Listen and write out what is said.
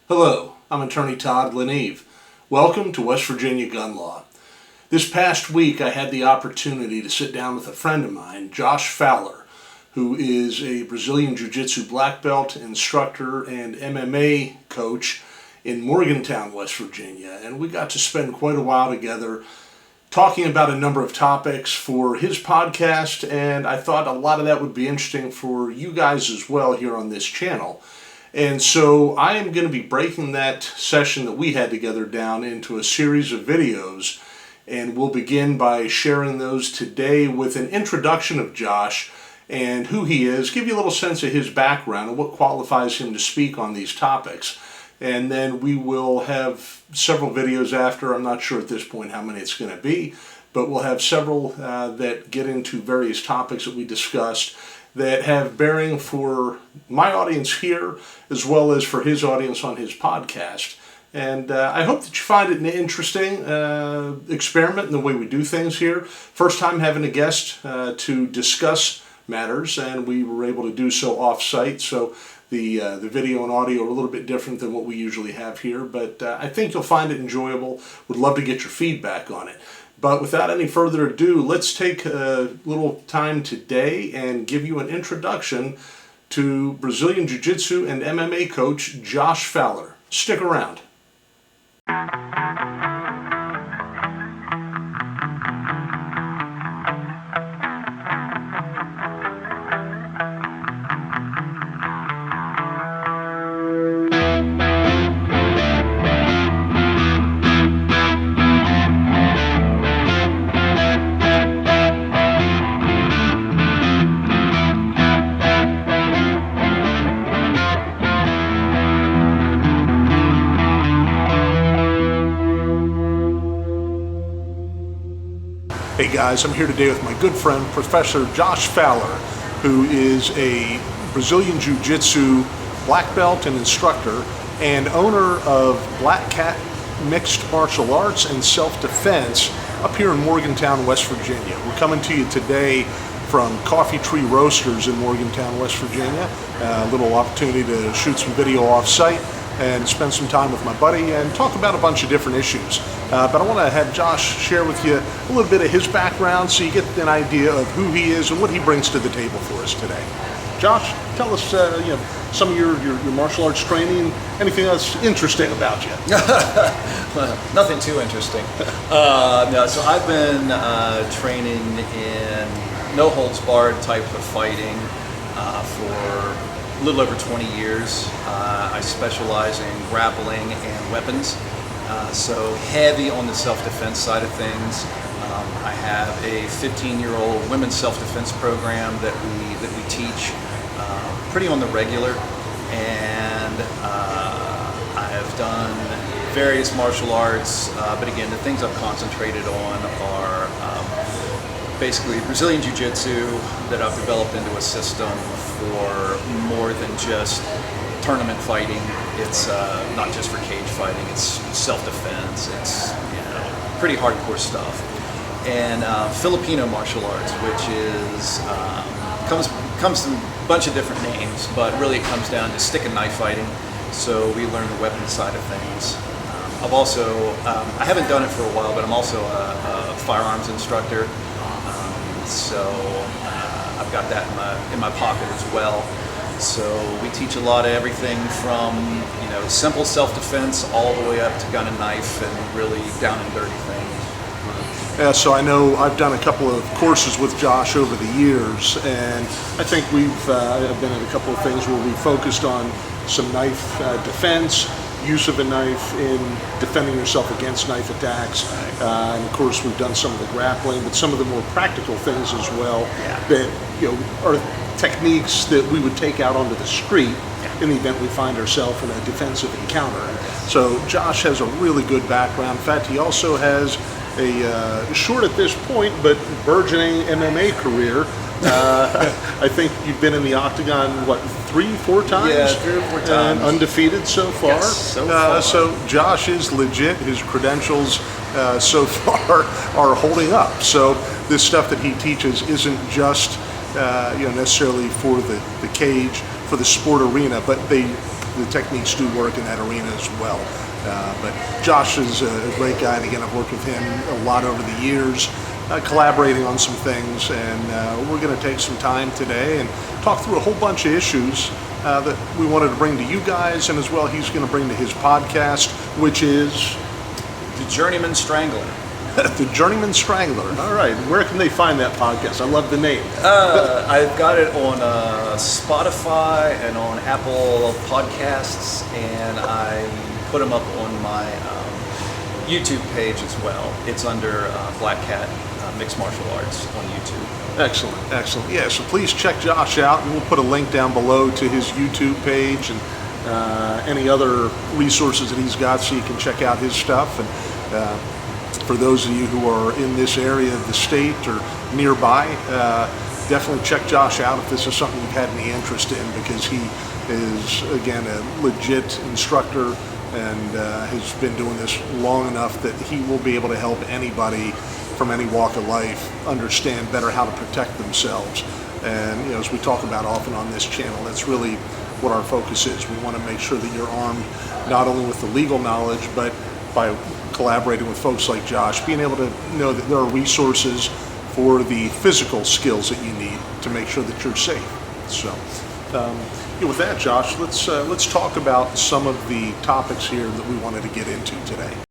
Hello, I'm attorney Todd Leneve. Welcome to West Virginia Gun Law. This past week I had the opportunity to sit down with a friend of mine, Josh Fowler, who is a Brazilian Jiu-Jitsu black belt instructor and MMA coach in Morgantown, West Virginia. And we got to spend quite a while together talking about a number of topics for his podcast, and I thought a lot of that would be interesting for you guys as well here on this channel. And so I am going to be breaking that session that we had together down into a series of videos, and we'll begin by sharing those today with an introduction of Josh and who he is, give you a little sense of his background and what qualifies him to speak on these topics. And then we will have several videos after. I'm not sure at this point how many it's going to be, but we'll have several that get into various topics that we discussed that have bearing for my audience here as well as for his audience on his podcast. And I hope that you find it an interesting experiment in the way we do things here. First time having a guest to discuss matters, and we were able to do so off-site, so the video and audio are a little bit different than what we usually have here, but I think you'll find it enjoyable. Would love to get your feedback on it. But without any further ado, let's take a little time today and give you an introduction to Brazilian Jiu-Jitsu and MMA coach Josh Fowler. Stick around. Hey guys, I'm here today with my good friend, Professor Josh Fowler, who is a Brazilian Jiu-Jitsu black belt and instructor and owner of Black Cat Mixed Martial Arts and Self-Defense up here in Morgantown, West Virginia. We're coming to you today from Coffee Tree Roasters in Morgantown, West Virginia. A little opportunity to shoot some video off-site and spend some time with my buddy and talk about a bunch of different issues. But I want to have Josh share with you a little bit of his background so you get an idea of who he is and what he brings to the table for us today. Josh, tell us some of your martial arts training, anything else interesting about you. Well, nothing too interesting. No, so I've been training in no-holds-barred type of fighting for a little over 20 years. I specialize in grappling and weapons, so heavy on the self-defense side of things. I have a 15-year-old women's self-defense program that we teach pretty on the regular, and I have done various martial arts, but again, the things I've concentrated on are basically Brazilian Jiu-Jitsu that I've developed into a system for more than just tournament fighting. It's not just for cage fighting, it's self-defense, it's pretty hardcore stuff. And Filipino martial arts, which is comes in a bunch of different names, but really it comes down to stick and knife fighting. So we learn the weapon side of things. I've also, I haven't done it for a while, but I'm also a firearms instructor. So I've got that in my pocket as well. So we teach a lot of everything from simple self-defense all the way up to gun and knife and really down and dirty things. Yeah, so I know I've done a couple of courses with Josh over the years, and I think I've been at a couple of things where we focused on some knife defense, use of a knife in defending yourself against knife attacks, and of course we've done some of the grappling, but some of the more practical things as well that are techniques that we would take out onto the street in the event we find ourselves in a defensive encounter. So Josh has a really good background. In fact, he also has a short at this point but burgeoning MMA career. I think you've been in the octagon, what, 3-4 times? Yeah, 3 or 4 times. And undefeated so far? Yes, so far. So Josh is legit. His credentials so far are holding up. So this stuff that he teaches isn't just necessarily for the cage, for the sport arena, but they the techniques do work in that arena as well. But Josh is a great guy, and again, I've worked with him a lot over the years, collaborating on some things, and we're going to take some time today and talk through a whole bunch of issues that we wanted to bring to you guys, and as well he's going to bring to his podcast, which is The Journeyman Strangler. The Journeyman Strangler. All right. Where can they find that podcast? I love the name. I've got it on Spotify and on Apple Podcasts, and I put them up on my YouTube page as well. It's under Black Cat Mixed Martial Arts on YouTube. Excellent, excellent. Yeah, so please check Josh out, and we'll put a link down below to his YouTube page and any other resources that he's got, so you can check out his stuff. And for those of you who are in this area of the state or nearby, definitely check Josh out if this is something you've had any interest in, because he is, again, a legit instructor and has been doing this long enough that he will be able to help anybody from any walk of life understand better how to protect themselves. And as we talk about often on this channel, that's really what our focus is. We want to make sure that you're armed not only with the legal knowledge, but by collaborating with folks like Josh, being able to know that there are resources for the physical skills that you need to make sure that you're safe. So with that, Josh, let's talk about some of the topics here that we wanted to get into today.